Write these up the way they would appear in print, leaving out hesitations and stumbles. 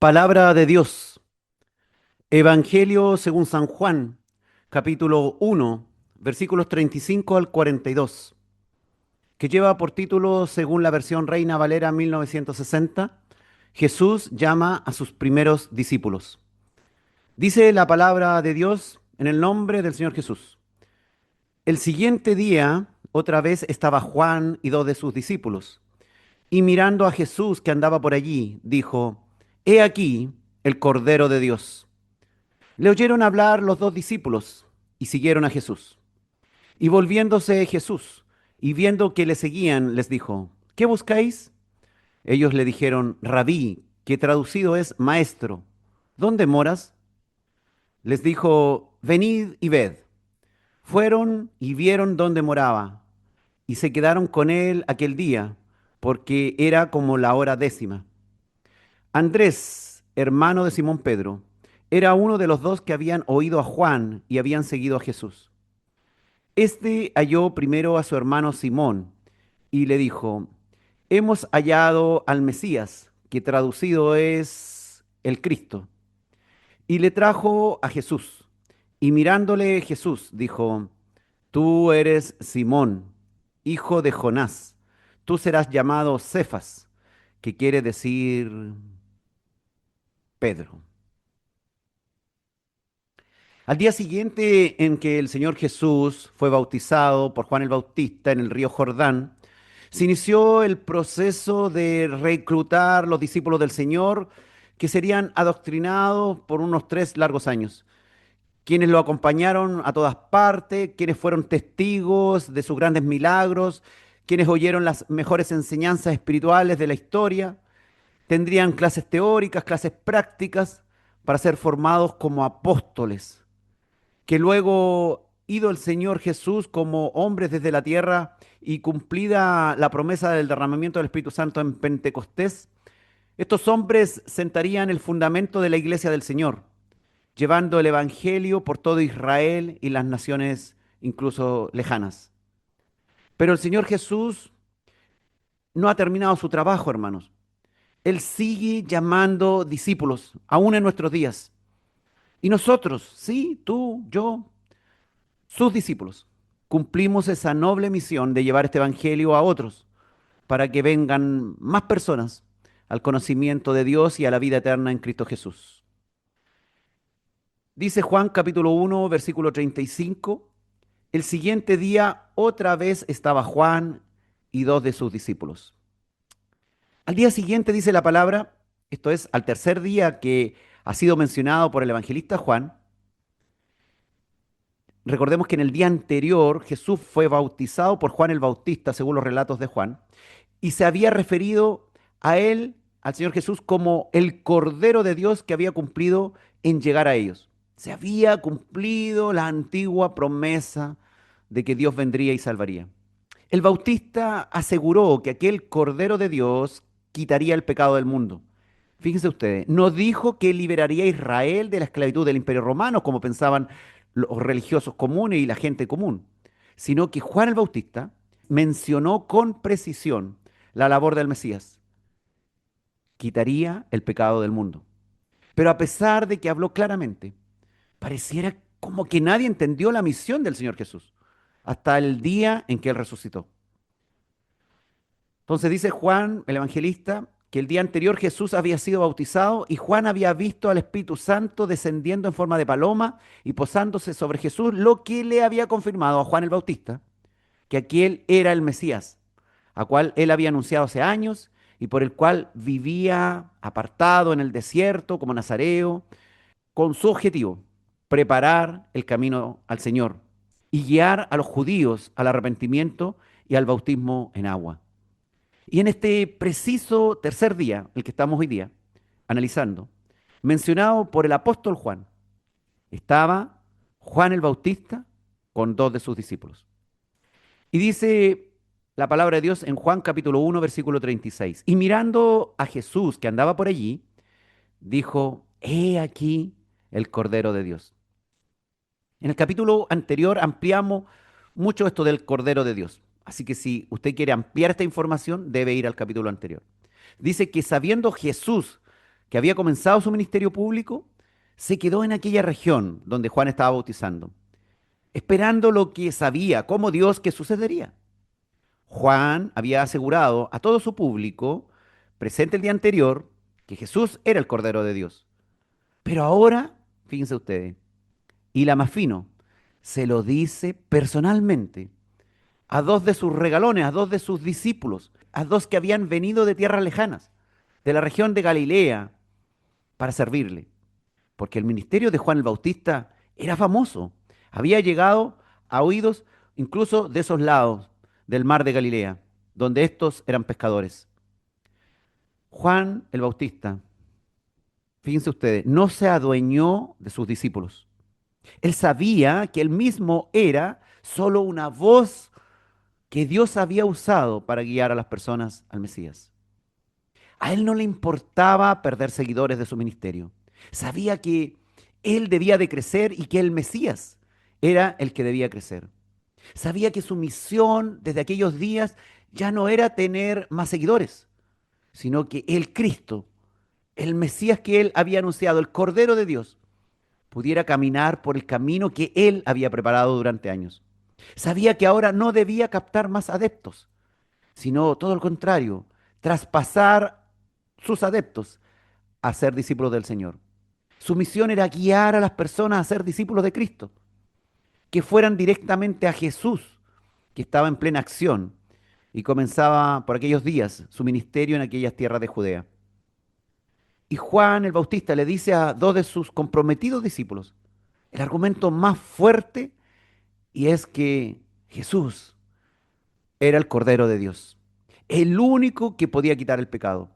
Palabra de Dios. Evangelio según San Juan, capítulo 1, versículos 35 al 42, que lleva por título, según la versión Reina Valera 1960, Jesús llama a sus primeros discípulos. Dice la palabra de Dios en el nombre del Señor Jesús. El siguiente día, otra vez estaba Juan y dos de sus discípulos, y mirando a Jesús que andaba por allí, dijo, He aquí el Cordero de Dios. Le oyeron hablar los dos discípulos y siguieron a Jesús. Y volviéndose Jesús y viendo que le seguían, les dijo, ¿qué buscáis? Ellos le dijeron, Rabí, que traducido es maestro, ¿dónde moras? Les dijo, venid y ved. Fueron y vieron dónde moraba y se quedaron con él aquel día, porque era como la hora décima. Andrés, hermano de Simón Pedro, era uno de los dos que habían oído a Juan y habían seguido a Jesús. Este halló primero a su hermano Simón y le dijo, hemos hallado al Mesías, que traducido es el Cristo. Y le trajo a Jesús. Y mirándole Jesús dijo, tú eres Simón, hijo de Jonás. Tú serás llamado Cefas, que quiere decir Pedro. Al día siguiente en que el Señor Jesús fue bautizado por Juan el Bautista en el río Jordán, se inició el proceso de reclutar los discípulos del Señor que serían adoctrinados por unos 3 largos años, quienes lo acompañaron a todas partes, quienes fueron testigos de sus grandes milagros, quienes oyeron las mejores enseñanzas espirituales de la historia, tendrían clases teóricas, clases prácticas para ser formados como apóstoles que luego, ido el Señor Jesús como hombres desde la tierra y cumplida la promesa del derramamiento del Espíritu Santo en Pentecostés, estos hombres sentarían el fundamento de la iglesia del Señor, llevando el Evangelio por todo Israel y las naciones incluso lejanas. Pero el Señor Jesús no ha terminado su trabajo, hermanos. Él sigue llamando discípulos, aún en nuestros días. Y nosotros, sí, tú, yo, sus discípulos, cumplimos esa noble misión de llevar este evangelio a otros para que vengan más personas al conocimiento de Dios y a la vida eterna en Cristo Jesús. Dice Juan capítulo 1, versículo 35, el siguiente día otra vez estaba Juan y dos de sus discípulos. Al día siguiente dice la palabra, esto es, al tercer día que ha sido mencionado por el evangelista Juan. Recordemos que en el día anterior Jesús fue bautizado por Juan el Bautista, según los relatos de Juan, y se había referido a él, al Señor Jesús, como el Cordero de Dios que había cumplido en llegar a ellos. Se había cumplido la antigua promesa de que Dios vendría y salvaría. El Bautista aseguró que aquel Cordero de Dios quitaría el pecado del mundo. Fíjense ustedes, no dijo que liberaría a Israel de la esclavitud del Imperio Romano, como pensaban los religiosos comunes y la gente común, sino que Juan el Bautista mencionó con precisión la labor del Mesías. Quitaría el pecado del mundo. Pero a pesar de que habló claramente, pareciera como que nadie entendió la misión del Señor Jesús hasta el día en que Él resucitó. Entonces dice Juan, el evangelista, que el día anterior Jesús había sido bautizado y Juan había visto al Espíritu Santo descendiendo en forma de paloma y posándose sobre Jesús, lo que le había confirmado a Juan el Bautista, que aquel era el Mesías, a cual él había anunciado hace años y por el cual vivía apartado en el desierto como nazareo, con su objetivo, preparar el camino al Señor y guiar a los judíos al arrepentimiento y al bautismo en agua. Y en este preciso tercer día, el que estamos hoy día analizando, mencionado por el apóstol Juan, estaba Juan el Bautista con dos de sus discípulos. Y dice la palabra de Dios en Juan capítulo 1, versículo 36. Y mirando a Jesús que andaba por allí, dijo, he aquí el Cordero de Dios. En el capítulo anterior ampliamos mucho esto del Cordero de Dios. Así que si usted quiere ampliar esta información, debe ir al capítulo anterior. Dice que sabiendo Jesús que había comenzado su ministerio público, se quedó en aquella región donde Juan estaba bautizando, esperando lo que sabía, como Dios, que sucedería. Juan había asegurado a todo su público, presente el día anterior, que Jesús era el Cordero de Dios. Pero ahora, fíjense ustedes, y la más fino, se lo dice personalmente a dos de sus regalones, a dos de sus discípulos, a dos que habían venido de tierras lejanas, de la región de Galilea, para servirle. Porque el ministerio de Juan el Bautista era famoso, había llegado a oídos incluso de esos lados del mar de Galilea, donde estos eran pescadores. Juan el Bautista, fíjense ustedes, no se adueñó de sus discípulos. Él sabía que él mismo era solo una voz que Dios había usado para guiar a las personas al Mesías. A él no le importaba perder seguidores de su ministerio. Sabía que él debía de crecer y que el Mesías era el que debía crecer. Sabía que su misión desde aquellos días ya no era tener más seguidores, sino que el Cristo, el Mesías que él había anunciado, el Cordero de Dios, pudiera caminar por el camino que él había preparado durante años. Sabía que ahora no debía captar más adeptos, sino todo lo contrario, traspasar sus adeptos a ser discípulos del Señor. Su misión era guiar a las personas a ser discípulos de Cristo, que fueran directamente a Jesús, que estaba en plena acción y comenzaba por aquellos días su ministerio en aquellas tierras de Judea. Y Juan el Bautista le dice a dos de sus comprometidos discípulos el argumento más fuerte, y es que Jesús era el Cordero de Dios, el único que podía quitar el pecado.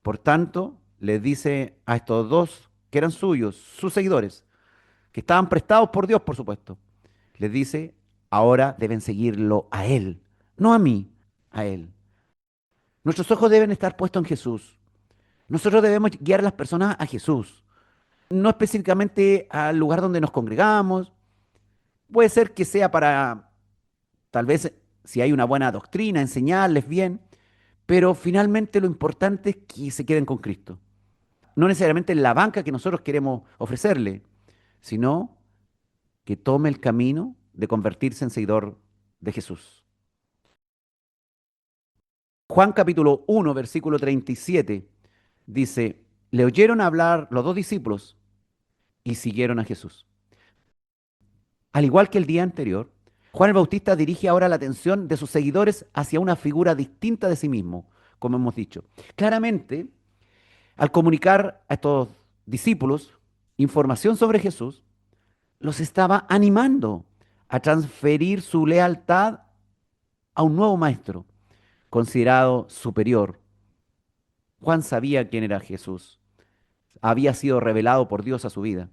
Por tanto, les dice a estos dos que eran suyos, sus seguidores, que estaban prestados por Dios, por supuesto, les dice, ahora deben seguirlo a Él, no a mí, a Él. Nuestros ojos deben estar puestos en Jesús. Nosotros debemos guiar a las personas a Jesús, no específicamente al lugar donde nos congregamos. Puede ser que sea para, tal vez, si hay una buena doctrina, enseñarles bien, pero finalmente lo importante es que se queden con Cristo. No necesariamente en la banca que nosotros queremos ofrecerle, sino que tome el camino de convertirse en seguidor de Jesús. Juan capítulo 1, versículo 37 dice, le oyeron hablar los dos discípulos y siguieron a Jesús. Al igual que el día anterior, Juan el Bautista dirige ahora la atención de sus seguidores hacia una figura distinta de sí mismo, como hemos dicho. Claramente, al comunicar a estos discípulos información sobre Jesús, los estaba animando a transferir su lealtad a un nuevo maestro, considerado superior. Juan sabía quién era Jesús, había sido revelado por Dios a su vida.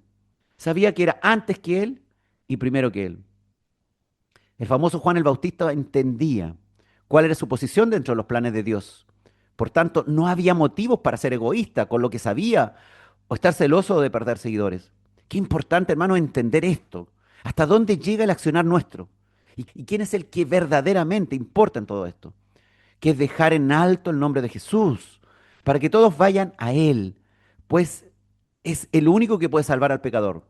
Sabía que era antes que él y primero que él. El famoso Juan el Bautista entendía cuál era su posición dentro de los planes de Dios. Por tanto, no había motivos para ser egoísta con lo que sabía o estar celoso de perder seguidores. Qué importante, hermano, entender esto. ¿Hasta dónde llega el accionar nuestro? ¿Y quién es el que verdaderamente importa en todo esto? Que es dejar en alto el nombre de Jesús, para que todos vayan a Él, pues es el único que puede salvar al pecador.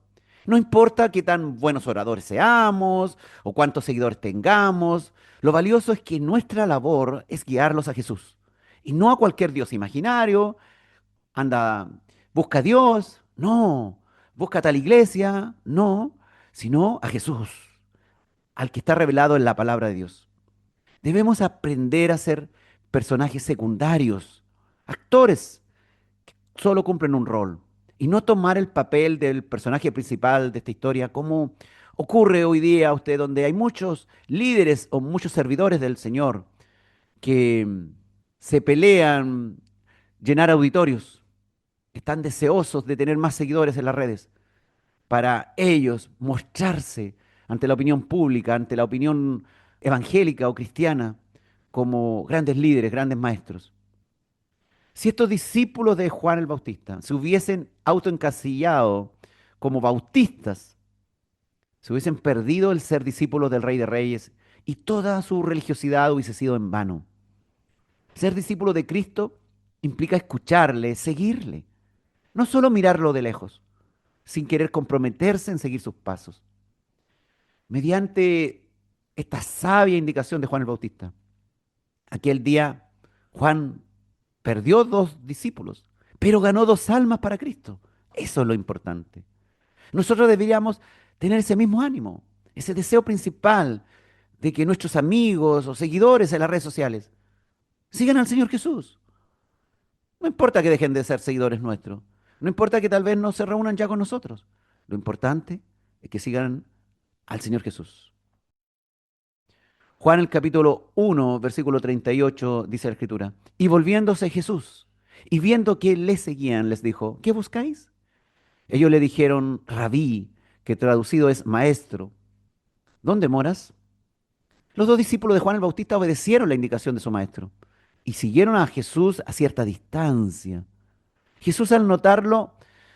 No importa qué tan buenos oradores seamos o cuántos seguidores tengamos, lo valioso es que nuestra labor es guiarlos a Jesús y no a cualquier Dios imaginario. Anda, busca a Dios, no, busca a tal iglesia, no, sino a Jesús, al que está revelado en la palabra de Dios. Debemos aprender a ser personajes secundarios, actores que solo cumplen un rol, y no tomar el papel del personaje principal de esta historia, como ocurre hoy día a usted, donde hay muchos líderes o muchos servidores del Señor que se pelean llenar auditorios, están deseosos de tener más seguidores en las redes, para ellos mostrarse ante la opinión pública, ante la opinión evangélica o cristiana, como grandes líderes, grandes maestros. Si estos discípulos de Juan el Bautista se hubiesen autoencasillado como bautistas, se hubiesen perdido el ser discípulos del Rey de Reyes y toda su religiosidad hubiese sido en vano. Ser discípulo de Cristo implica escucharle, seguirle. No solo mirarlo de lejos, sin querer comprometerse en seguir sus pasos. Mediante esta sabia indicación de Juan el Bautista, aquel día Juan perdió dos discípulos, pero ganó dos almas para Cristo. Eso es lo importante. Nosotros deberíamos tener ese mismo ánimo, ese deseo principal de que nuestros amigos o seguidores en las redes sociales sigan al Señor Jesús. No importa que dejen de ser seguidores nuestros. No importa que tal vez no se reúnan ya con nosotros. Lo importante es que sigan al Señor Jesús. Juan el capítulo 1, versículo 38 dice la Escritura. Y volviéndose Jesús y viendo que le seguían, les dijo, ¿qué buscáis? Ellos le dijeron, Rabí, que traducido es maestro. ¿Dónde moras? Los dos discípulos de Juan el Bautista obedecieron la indicación de su maestro y siguieron a Jesús a cierta distancia. Jesús al notarlo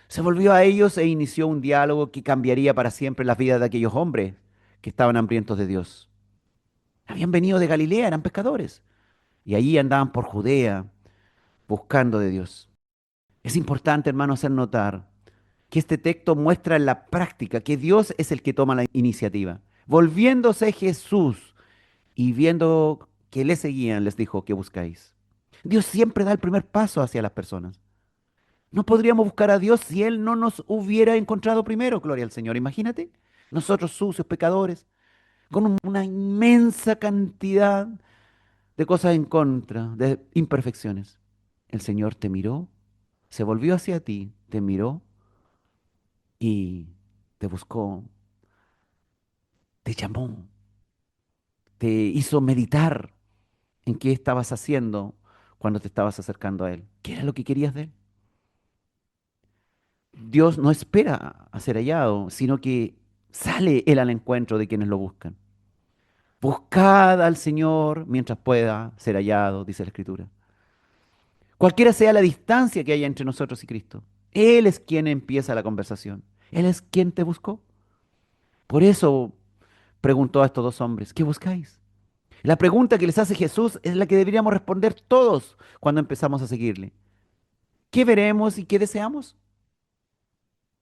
se volvió a ellos e inició un diálogo que cambiaría para siempre las vidas de aquellos hombres que estaban hambrientos de Dios. Habían venido de Galilea, eran pescadores, y allí andaban por Judea buscando de Dios. Es importante, hermano, hacer notar que este texto muestra en la práctica que Dios es el que toma la iniciativa. Volviéndose Jesús y viendo que le seguían, les dijo, ¿qué buscáis? Dios siempre da el primer paso hacia las personas. No podríamos buscar a Dios si Él no nos hubiera encontrado primero, gloria al Señor. Imagínate, nosotros sucios, pecadores, con una inmensa cantidad de cosas en contra, de imperfecciones. El Señor te miró, se volvió hacia ti, te miró y te buscó, te llamó, te hizo meditar en qué estabas haciendo cuando te estabas acercando a Él. ¿Qué era lo que querías de Él? Dios no espera a ser hallado, sino que sale Él al encuentro de quienes lo buscan. Buscad al Señor mientras pueda ser hallado, dice la Escritura. Cualquiera sea la distancia que haya entre nosotros y Cristo, Él es quien empieza la conversación. Él es quien te buscó. Por eso preguntó a estos dos hombres, ¿qué buscáis? La pregunta que les hace Jesús es la que deberíamos responder todos cuando empezamos a seguirle. ¿Qué veremos y qué deseamos?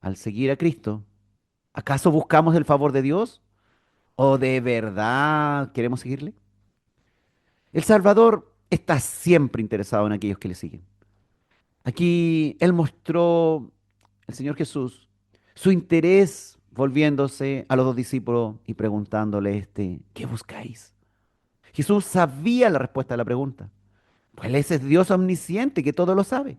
Al seguir a Cristo, ¿acaso buscamos el favor de Dios? ¿O de verdad queremos seguirle? El Salvador está siempre interesado en aquellos que le siguen. Aquí Él mostró, el Señor Jesús, su interés volviéndose a los dos discípulos y preguntándole ¿qué buscáis? Jesús sabía la respuesta a la pregunta, pues ese es Dios omnisciente que todo lo sabe.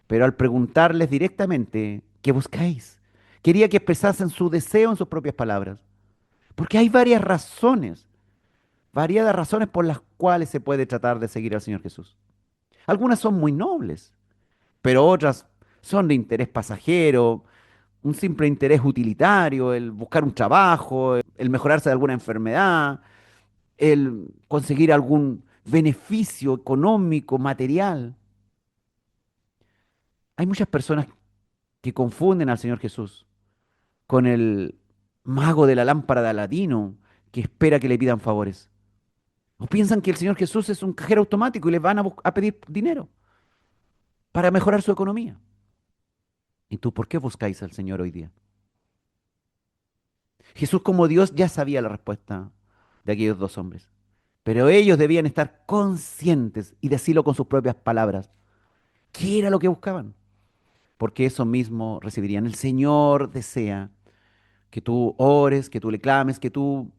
Pero al preguntarles directamente, ¿qué buscáis? Quería que expresasen su deseo en sus propias palabras, porque hay varias razones, variadas razones por las cuales se puede tratar de seguir al Señor Jesús. Algunas son muy nobles, pero otras son de interés pasajero, un simple interés utilitario, el buscar un trabajo, el mejorarse de alguna enfermedad, el conseguir algún beneficio económico, material. Hay muchas personas que confunden al Señor Jesús con el mago de la lámpara de Aladino que espera que le pidan favores. O piensan que el Señor Jesús es un cajero automático y les van a pedir dinero para mejorar su economía. ¿Y tú por qué buscáis al Señor hoy día? Jesús como Dios ya sabía la respuesta de aquellos dos hombres, pero ellos debían estar conscientes y decirlo con sus propias palabras. ¿Qué era lo que buscaban? Porque eso mismo recibirían. El Señor desea que tú ores, que tú le clames, que tú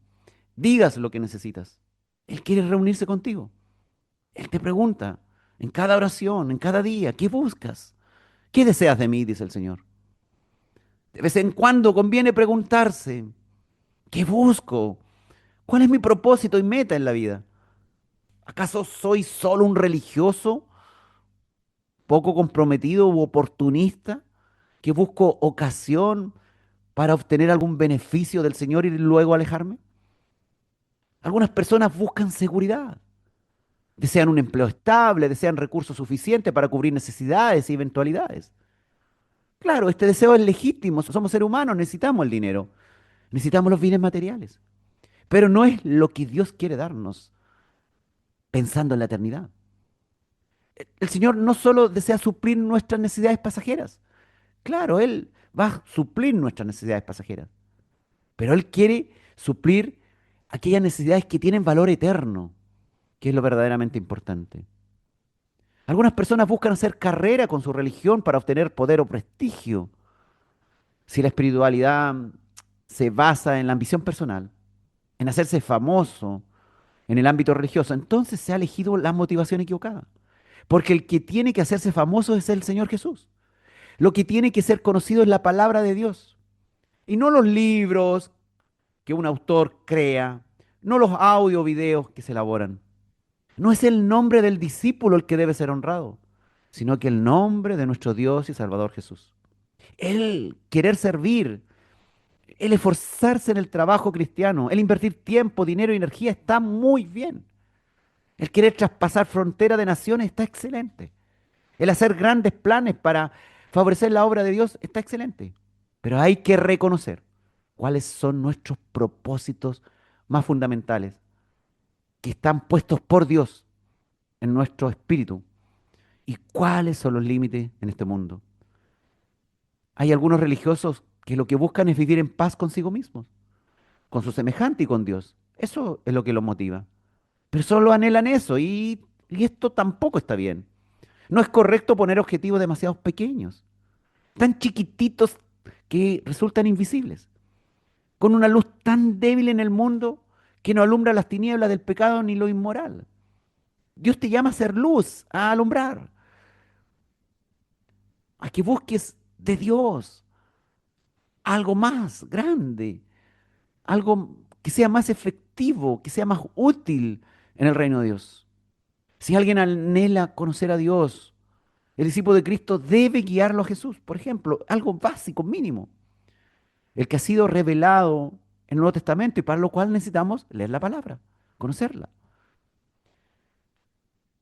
digas lo que necesitas. Él quiere reunirse contigo. Él te pregunta en cada oración, en cada día, ¿qué buscas? ¿Qué deseas de mí? Dice el Señor. De vez en cuando conviene preguntarse, ¿qué busco? ¿Cuál es mi propósito y meta en la vida? ¿Acaso soy solo un religioso, poco comprometido u oportunista, que busco ocasión para obtener algún beneficio del Señor y luego alejarme? Algunas personas buscan seguridad, desean un empleo estable, desean recursos suficientes para cubrir necesidades y eventualidades. Claro, este deseo es legítimo, somos seres humanos, necesitamos el dinero, necesitamos los bienes materiales, pero no es lo que Dios quiere darnos pensando en la eternidad. El Señor no solo desea suplir nuestras necesidades pasajeras, claro, Él va a suplir nuestras necesidades pasajeras, pero Él quiere suplir aquellas necesidades que tienen valor eterno, que es lo verdaderamente importante. Algunas personas buscan hacer carrera con su religión para obtener poder o prestigio. Si la espiritualidad se basa en la ambición personal, en hacerse famoso en el ámbito religioso, entonces se ha elegido la motivación equivocada. Porque el que tiene que hacerse famoso es el Señor Jesús. Lo que tiene que ser conocido es la palabra de Dios. Y no los libros que un autor crea, no los audio videos que se elaboran. No es el nombre del discípulo el que debe ser honrado, sino que el nombre de nuestro Dios y Salvador Jesús. El querer servir, el esforzarse en el trabajo cristiano, el invertir tiempo, dinero y energía está muy bien. El querer traspasar fronteras de naciones está excelente. El hacer grandes planes para favorecer la obra de Dios está excelente. Pero hay que reconocer cuáles son nuestros propósitos más fundamentales, que están puestos por Dios en nuestro espíritu, y cuáles son los límites en este mundo. Hay algunos religiosos que lo que buscan es vivir en paz consigo mismos, con su semejante y con Dios. Eso es lo que los motiva. Pero solo anhelan eso y esto tampoco está bien. No es correcto poner objetivos demasiado pequeños, tan chiquititos que resultan invisibles, con una luz tan débil en el mundo que no alumbra las tinieblas del pecado ni lo inmoral. Dios te llama a ser luz, a alumbrar, a que busques de Dios algo más grande, algo que sea más efectivo, que sea más útil en el reino de Dios. Si alguien anhela conocer a Dios, el discípulo de Cristo debe guiarlo a Jesús. Por ejemplo, algo básico, mínimo, el que ha sido revelado en el Nuevo Testamento y para lo cual necesitamos leer la palabra, conocerla.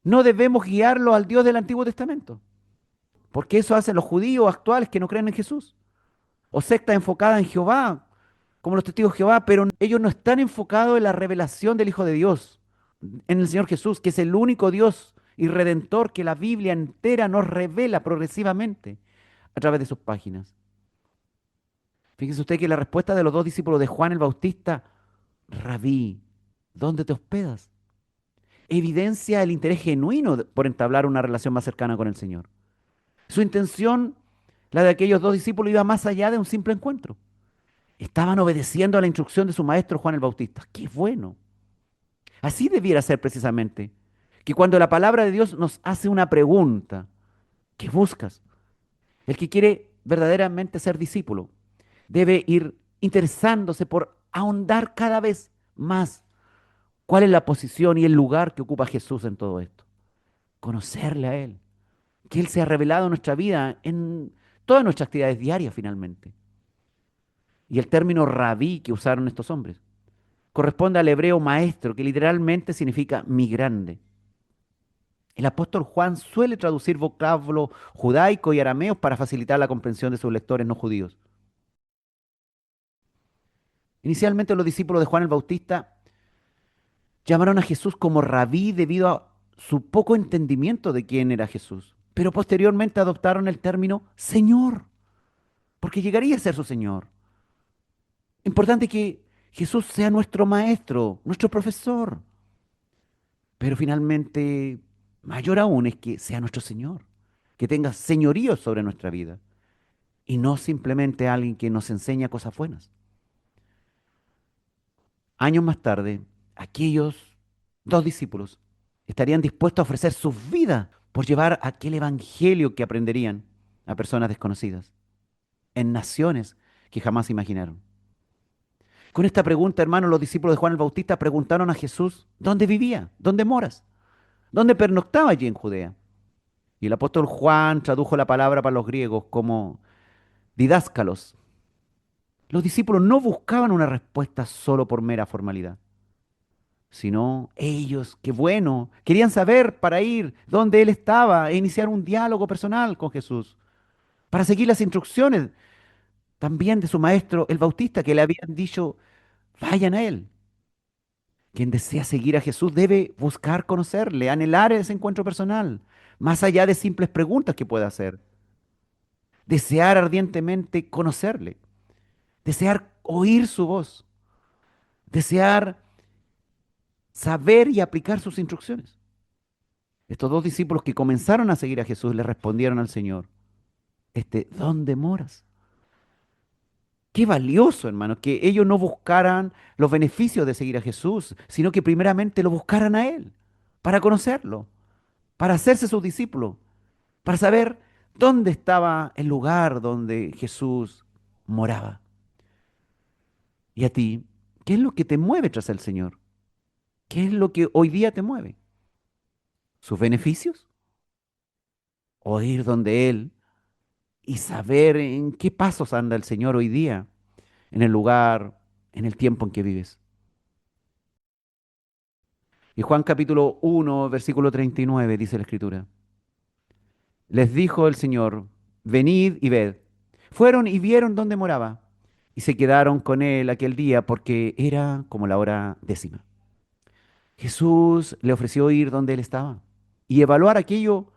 No debemos guiarlo al Dios del Antiguo Testamento, porque eso hacen los judíos actuales que no creen en Jesús, o sectas enfocadas en Jehová, como los testigos de Jehová, pero ellos no están enfocados en la revelación del Hijo de Dios, en el Señor Jesús, que es el único Dios y redentor que la Biblia entera nos revela progresivamente a través de sus páginas. Fíjese usted que la respuesta de los dos discípulos de Juan el Bautista, Rabí, ¿dónde te hospedas? Evidencia el interés genuino por entablar una relación más cercana con el Señor. Su intención, la de aquellos dos discípulos, iba más allá de un simple encuentro. Estaban obedeciendo a la instrucción de su maestro Juan el Bautista. ¡Qué bueno! Así debiera ser precisamente. Que cuando la palabra de Dios nos hace una pregunta, ¿qué buscas? El que quiere verdaderamente ser discípulo debe ir interesándose por ahondar cada vez más cuál es la posición y el lugar que ocupa Jesús en todo esto. Conocerle a Él. Que Él sea revelado en nuestra vida, en todas nuestras actividades diarias finalmente. Y el término rabí que usaron estos hombres corresponde al hebreo maestro, que literalmente significa mi grande. El apóstol Juan suele traducir vocablo judaico y arameo para facilitar la comprensión de sus lectores no judíos. Inicialmente los discípulos de Juan el Bautista llamaron a Jesús como rabí debido a su poco entendimiento de quién era Jesús, pero posteriormente adoptaron el término Señor, porque llegaría a ser su Señor. Importante que Jesús sea nuestro maestro, nuestro profesor, pero finalmente, mayor aún es que sea nuestro Señor, que tenga señorío sobre nuestra vida y no simplemente alguien que nos enseña cosas buenas. Años más tarde, aquellos dos discípulos estarían dispuestos a ofrecer sus vidas por llevar aquel evangelio que aprenderían a personas desconocidas, en naciones que jamás imaginaron. Con esta pregunta, hermanos, los discípulos de Juan el Bautista preguntaron a Jesús, ¿dónde vivía? ¿Dónde moras? ¿Dónde pernoctaba allí en Judea? Y el apóstol Juan tradujo la palabra para los griegos como didáscalos. Los discípulos no buscaban una respuesta solo por mera formalidad, sino ellos, qué bueno, querían saber para ir dónde él estaba e iniciar un diálogo personal con Jesús, para seguir las instrucciones también de su maestro el Bautista, que le habían dicho, vayan a él. Quien desea seguir a Jesús debe buscar conocerle, anhelar ese encuentro personal, más allá de simples preguntas que pueda hacer. Desear ardientemente conocerle, desear oír su voz, desear saber y aplicar sus instrucciones. Estos dos discípulos que comenzaron a seguir a Jesús le respondieron al Señor, ¿dónde moras? Qué valioso, hermano, que ellos no buscaran los beneficios de seguir a Jesús, sino que primeramente lo buscaran a Él, para conocerlo, para hacerse sus discípulos, para saber dónde estaba el lugar donde Jesús moraba. ¿Y a ti? ¿Qué es lo que te mueve tras el Señor? ¿Qué es lo que hoy día te mueve? ¿Sus beneficios? ¿O ir donde Él y saber en qué pasos anda el Señor hoy día, en el lugar, en el tiempo en que vives? Y Juan capítulo 1, versículo 39 dice la Escritura. Les dijo el Señor, venid y ved. Fueron y vieron dónde moraba y se quedaron con él aquel día porque era como la hora décima. Jesús le ofreció ir donde él estaba y evaluar aquello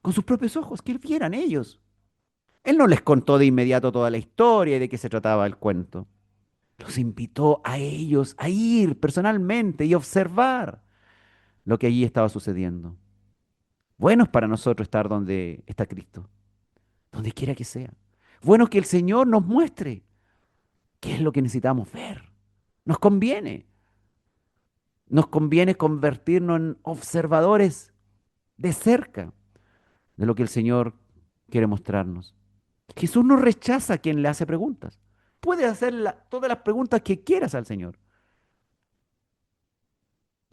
con sus propios ojos, que vieran ellos. Él no les contó de inmediato toda la historia y de qué se trataba el cuento. Los invitó a ellos a ir personalmente y observar lo que allí estaba sucediendo. Bueno es para nosotros estar donde está Cristo, donde quiera que sea. Bueno que el Señor nos muestre qué es lo que necesitamos ver. Nos conviene. Nos conviene convertirnos en observadores de cerca de lo que el Señor quiere mostrarnos. Jesús no rechaza a quien le hace preguntas. Puede hacer todas las preguntas que quieras al Señor.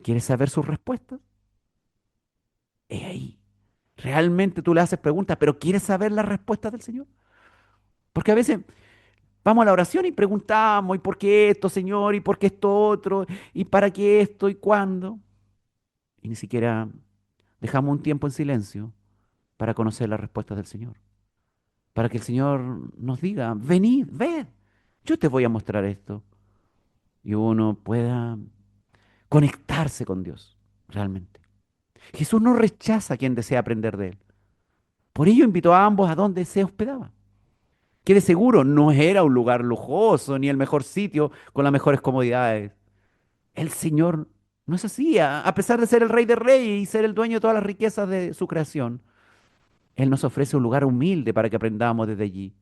¿Quieres saber sus respuestas? He ahí. Realmente tú le haces preguntas, pero ¿quieres saber las respuestas del Señor? Porque a veces vamos a la oración y preguntamos, ¿y por qué esto, Señor? ¿Y por qué esto otro? ¿Y para qué esto? ¿Y cuándo? Y ni siquiera dejamos un tiempo en silencio para conocer las respuestas del Señor. Para que el Señor nos diga, venid, ved, yo te voy a mostrar esto. Y uno pueda conectarse con Dios, realmente. Jesús no rechaza a quien desea aprender de Él. Por ello invitó a ambos a donde se hospedaba, que de seguro no era un lugar lujoso ni el mejor sitio con las mejores comodidades. El Señor no es así, a pesar de ser el Rey de Reyes y ser el dueño de todas las riquezas de su creación. Él nos ofrece un lugar humilde para que aprendamos desde allí.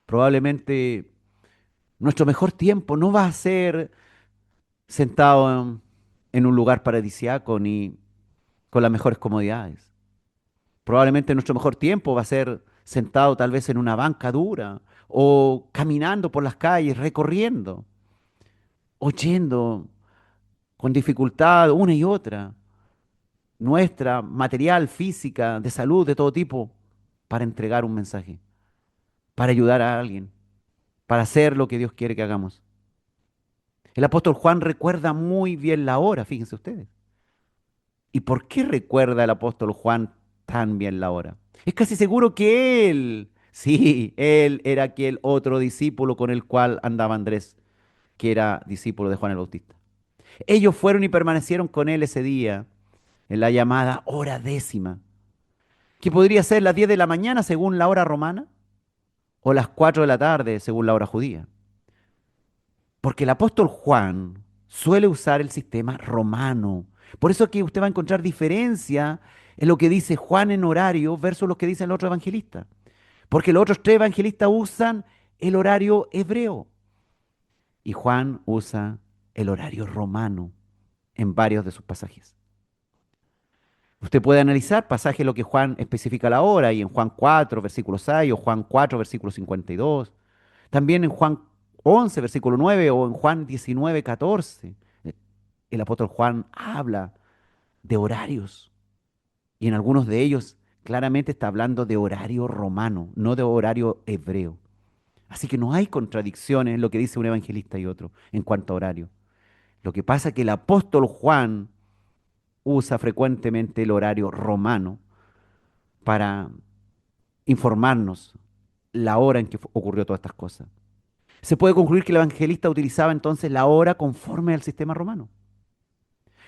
Probablemente nuestro mejor tiempo no va a ser sentado en un lugar paradisiaco ni con las mejores comodidades. Probablemente nuestro mejor tiempo va a ser sentado tal vez en una banca dura o caminando por las calles, recorriendo, oyendo con dificultad una y otra nuestra material, física, de salud, de todo tipo, para entregar un mensaje, para ayudar a alguien, para hacer lo que Dios quiere que hagamos. El apóstol Juan recuerda muy bien la hora, fíjense ustedes. ¿Y por qué recuerda el apóstol Juan tan bien la hora? Es casi seguro que él, sí, él era aquel otro discípulo con el cual andaba Andrés, que era discípulo de Juan el Bautista. Ellos fueron y permanecieron con él ese día en la llamada hora décima, que podría ser las 10 de la mañana según la hora romana o las 4 de la tarde según la hora judía. Porque el apóstol Juan suele usar el sistema romano. Por eso que usted va a encontrar diferencia en lo que dice Juan en horario versus lo que dicen los otros evangelistas. Porque los otros tres evangelistas usan el horario hebreo y Juan usa el horario romano en varios de sus pasajes. Usted puede analizar pasajes en lo que Juan especifica la hora y en Juan 4, versículo 6 o Juan 4, versículo 52. También en Juan 11, versículo 9 o en Juan 19, 14. El apóstol Juan habla de horarios y en algunos de ellos claramente está hablando de horario romano, no de horario hebreo. Así que no hay contradicciones en lo que dice un evangelista y otro en cuanto a horario. Lo que pasa es que el apóstol Juan usa frecuentemente el horario romano para informarnos la hora en que ocurrió todas estas cosas. Se puede concluir que el evangelista utilizaba entonces la hora conforme al sistema romano.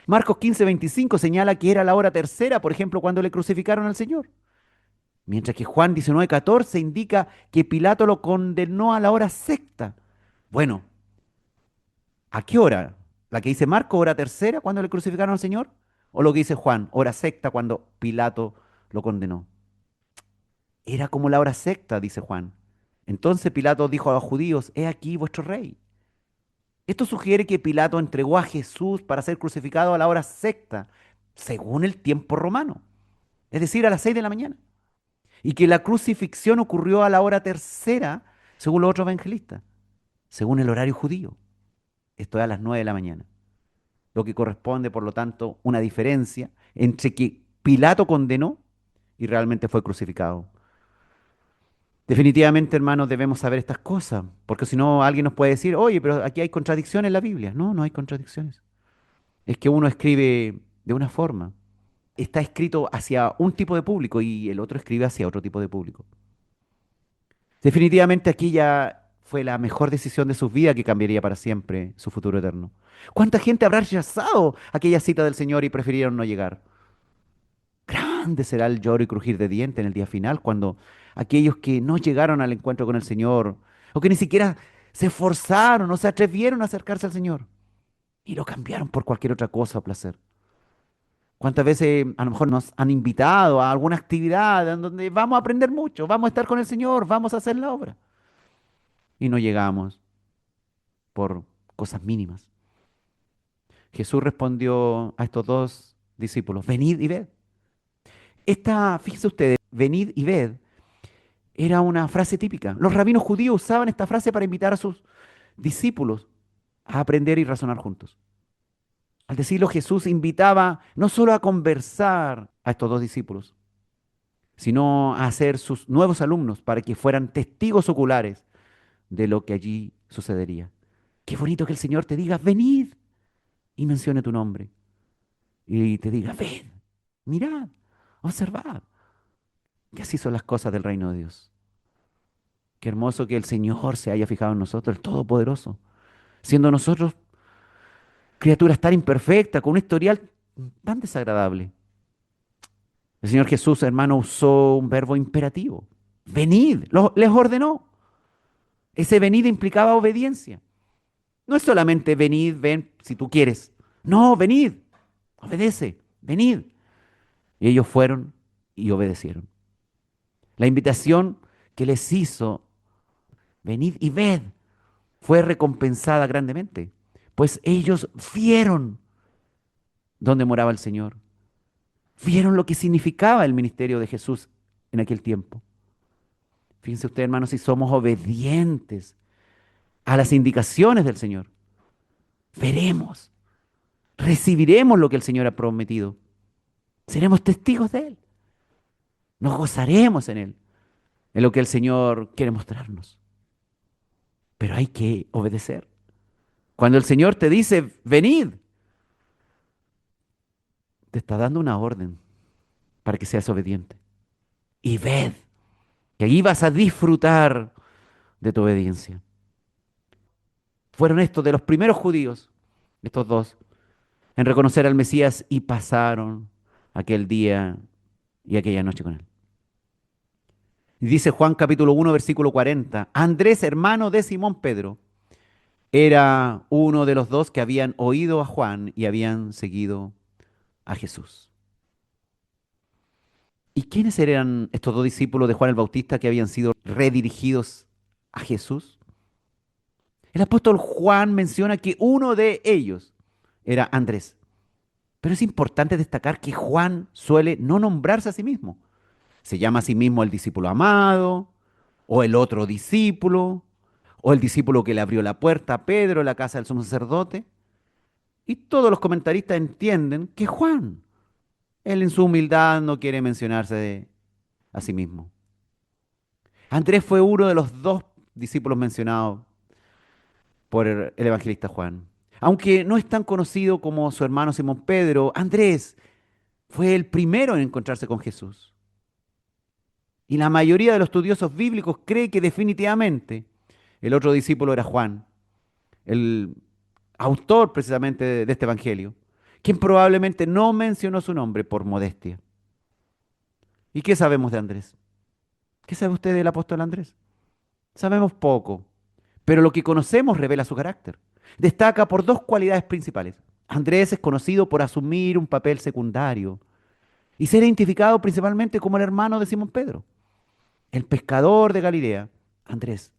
Marcos 15:25 señala que era la hora tercera, por ejemplo, cuando le crucificaron al Señor. Mientras que Juan 19:14 indica que Pilato lo condenó a la hora sexta. Bueno, ¿a qué hora? ¿La que dice Marco, hora tercera, cuando le crucificaron al Señor? ¿O lo que dice Juan, hora sexta, cuando Pilato lo condenó? Era como la hora sexta, dice Juan. Entonces Pilato dijo a los judíos, he aquí vuestro rey. Esto sugiere que Pilato entregó a Jesús para ser crucificado a la hora sexta, según el tiempo romano, es decir, a las 6 de la mañana. Y que la crucifixión ocurrió a la hora tercera, según los otros evangelistas, según el horario judío. Esto es a las 9 de la mañana. Lo que corresponde, por lo tanto, una diferencia entre que Pilato condenó y realmente fue crucificado. Definitivamente, hermanos, debemos saber estas cosas, porque si no, alguien nos puede decir, oye, pero aquí hay contradicciones en la Biblia. No, no hay contradicciones. Es que uno escribe de una forma, está escrito hacia un tipo de público y el otro escribe hacia otro tipo de público. Definitivamente aquí ya fue la mejor decisión de sus vidas que cambiaría para siempre su futuro eterno. ¿Cuánta gente habrá rechazado aquella cita del Señor y prefirieron no llegar? Grande será el lloro y crujir de dientes en el día final, cuando aquellos que no llegaron al encuentro con el Señor, o que ni siquiera se esforzaron o se atrevieron a acercarse al Señor, y lo cambiaron por cualquier otra cosa o placer. ¿Cuántas veces a lo mejor nos han invitado a alguna actividad en donde vamos a aprender mucho, vamos a estar con el Señor, vamos a hacer la obra? Y no llegamos por cosas mínimas. Jesús respondió a estos dos discípulos, venid y ved. Fíjense ustedes, venid y ved, era una frase típica. Los rabinos judíos usaban esta frase para invitar a sus discípulos a aprender y razonar juntos. Al decirlo, Jesús invitaba no solo a conversar a estos dos discípulos, sino a ser sus nuevos alumnos para que fueran testigos oculares de lo que allí sucedería. Qué bonito que el Señor te diga, venid, y mencione tu nombre. Y te diga, ven, mirad, observad, que así son las cosas del reino de Dios. Qué hermoso que el Señor se haya fijado en nosotros, el Todopoderoso, siendo nosotros criaturas tan imperfectas, con un historial tan desagradable. El Señor Jesús, hermano, usó un verbo imperativo. Venid, les ordenó. Ese venid implicaba obediencia. No es solamente venid, ven si tú quieres. No, venid, obedece, venid. Y ellos fueron y obedecieron. La invitación que les hizo, venid y ved, fue recompensada grandemente, pues ellos vieron dónde moraba el Señor, vieron lo que significaba el ministerio de Jesús en aquel tiempo. Fíjense ustedes, hermanos, si somos obedientes a las indicaciones del Señor, veremos, recibiremos lo que el Señor ha prometido, seremos testigos de Él, nos gozaremos en Él, en lo que el Señor quiere mostrarnos. Pero hay que obedecer. Cuando el Señor te dice, venid, te está dando una orden para que seas obediente. Y ved que ahí vas a disfrutar de tu obediencia. Fueron estos de los primeros judíos, estos dos, en reconocer al Mesías y pasaron aquel día y aquella noche con él. Y dice Juan capítulo 1, versículo 40, Andrés, hermano de Simón Pedro, era uno de los dos que habían oído a Juan y habían seguido a Jesús. ¿Y quiénes eran estos dos discípulos de Juan el Bautista que habían sido redirigidos a Jesús? El apóstol Juan menciona que uno de ellos era Andrés. Pero es importante destacar que Juan suele no nombrarse a sí mismo. Se llama a sí mismo el discípulo amado, o el otro discípulo, o el discípulo que le abrió la puerta a Pedro en la casa del sumo sacerdote. Y todos los comentaristas entienden que Juan, él en su humildad no quiere mencionarse a sí mismo. Andrés fue uno de los dos discípulos mencionados por el evangelista Juan. Aunque no es tan conocido como su hermano Simón Pedro, Andrés fue el primero en encontrarse con Jesús. Y la mayoría de los estudiosos bíblicos cree que definitivamente el otro discípulo era Juan, el autor precisamente de este evangelio, quien probablemente no mencionó su nombre por modestia. ¿Y qué sabemos de Andrés? ¿Qué sabe usted del apóstol Andrés? Sabemos poco, pero lo que conocemos revela su carácter. Destaca por dos cualidades principales. Andrés es conocido por asumir un papel secundario y ser identificado principalmente como el hermano de Simón Pedro, el pescador de Galilea, Andrés.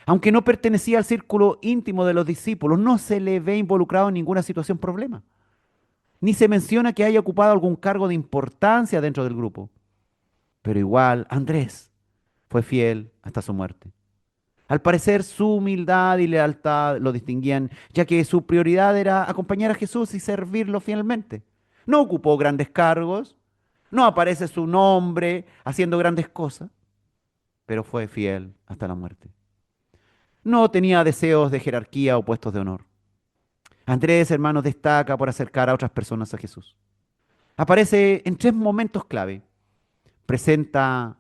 Aunque no pertenecía al círculo íntimo de los discípulos, no se le ve involucrado en ninguna situación problema, ni se menciona que haya ocupado algún cargo de importancia dentro del grupo. Pero igual, Andrés fue fiel hasta su muerte. Al parecer, su humildad y lealtad lo distinguían, ya que su prioridad era acompañar a Jesús y servirlo fielmente. No ocupó grandes cargos, no aparece su nombre haciendo grandes cosas, pero fue fiel hasta la muerte. No tenía deseos de jerarquía o puestos de honor. Andrés, hermanos, destaca por acercar a otras personas a Jesús. Aparece en tres momentos clave. Presenta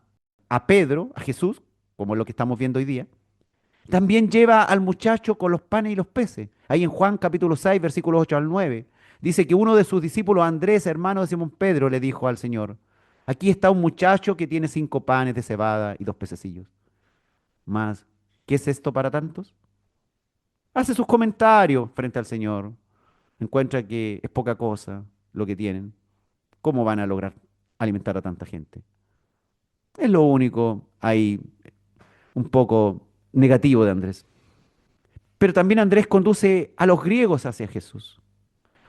a Pedro, a Jesús, como es lo que estamos viendo hoy día. También lleva al muchacho con los panes y los peces. Ahí en Juan capítulo 6, versículos 8 al 9. Dice que uno de sus discípulos, Andrés, hermano de Simón Pedro, le dijo al Señor, aquí está un muchacho que tiene 5 panes de cebada y 2 pececillos. Más, ¿qué es esto para tantos? Hace sus comentarios frente al Señor. Encuentra que es poca cosa lo que tienen. ¿Cómo van a lograr alimentar a tanta gente? Es lo único ahí un poco negativo de Andrés. Pero también Andrés conduce a los griegos hacia Jesús.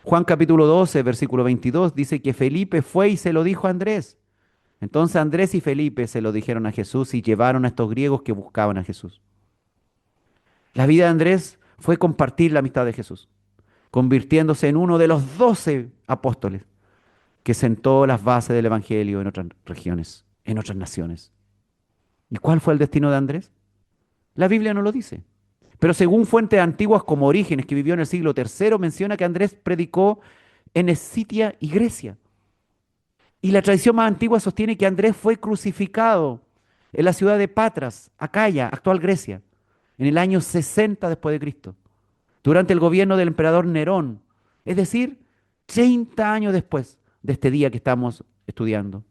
Juan capítulo 12, versículo 22 dice que Felipe fue y se lo dijo a Andrés. Entonces Andrés y Felipe se lo dijeron a Jesús y llevaron a estos griegos que buscaban a Jesús. La vida de Andrés fue compartir la amistad de Jesús, convirtiéndose en uno de los 12 apóstoles que sentó las bases del Evangelio en otras regiones, en otras naciones. ¿Y cuál fue el destino de Andrés? La Biblia no lo dice. Pero según fuentes antiguas como Orígenes, que vivió en el siglo III, menciona que Andrés predicó en Escitia y Grecia. Y la tradición más antigua sostiene que Andrés fue crucificado en la ciudad de Patras, Acaya, actual Grecia, en el año 60 después de Cristo, durante el gobierno del emperador Nerón, es decir, 30 años después de este día que estamos estudiando,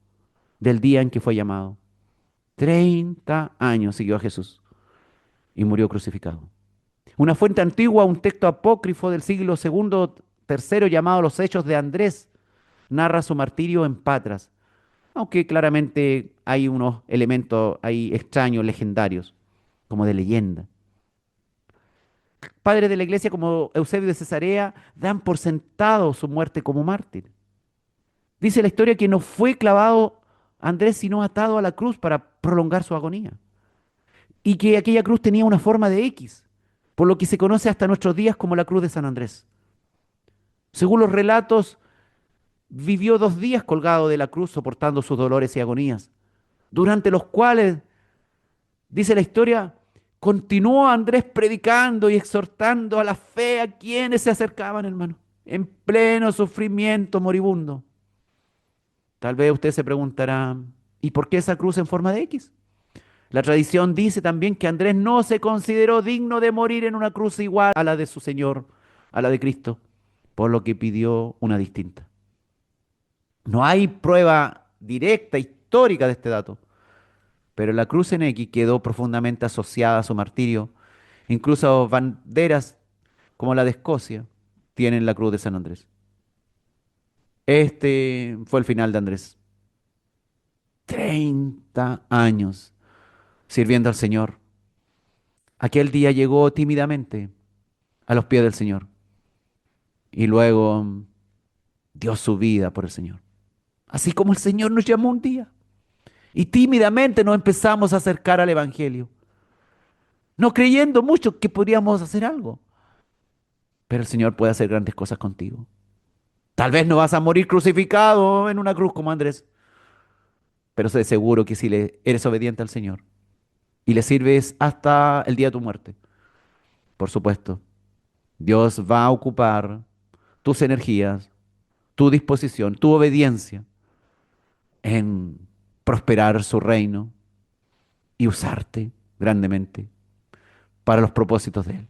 del día en que fue llamado. 30 años siguió a Jesús y murió crucificado. Una fuente antigua, un texto apócrifo del siglo segundo, tercero, llamado Los Hechos de Andrés, narra su martirio en Patras, aunque claramente hay unos elementos ahí extraños, legendarios, como de leyenda. Padres de la iglesia como Eusebio de Cesarea dan por sentado su muerte como mártir. Dice la historia que no fue clavado Andrés, sino atado a la cruz para prolongar su agonía. Y que aquella cruz tenía una forma de X, por lo que se conoce hasta nuestros días como la cruz de San Andrés. Según los relatos, vivió 2 días colgado de la cruz soportando sus dolores y agonías, durante los cuales, dice la historia, continuó Andrés predicando y exhortando a la fe a quienes se acercaban, hermano, en pleno sufrimiento moribundo. Tal vez usted se preguntará, ¿y por qué esa cruz en forma de X? La tradición dice también que Andrés no se consideró digno de morir en una cruz igual a la de su Señor, a la de Cristo, por lo que pidió una distinta. No hay prueba directa, histórica de este dato, pero la cruz en X quedó profundamente asociada a su martirio. Incluso banderas como la de Escocia tienen la cruz de San Andrés. Este fue el final de Andrés. 30 años sirviendo al Señor. Aquel día llegó tímidamente a los pies del Señor y luego dio su vida por el Señor. Así como el Señor nos llamó un día y tímidamente nos empezamos a acercar al Evangelio, no creyendo mucho que podríamos hacer algo, pero el Señor puede hacer grandes cosas contigo. Tal vez no vas a morir crucificado en una cruz como Andrés, pero sé seguro que si le eres obediente al Señor y le sirves hasta el día de tu muerte, por supuesto, Dios va a ocupar tus energías, tu disposición, tu obediencia en prosperar su reino y usarte grandemente para los propósitos de Él.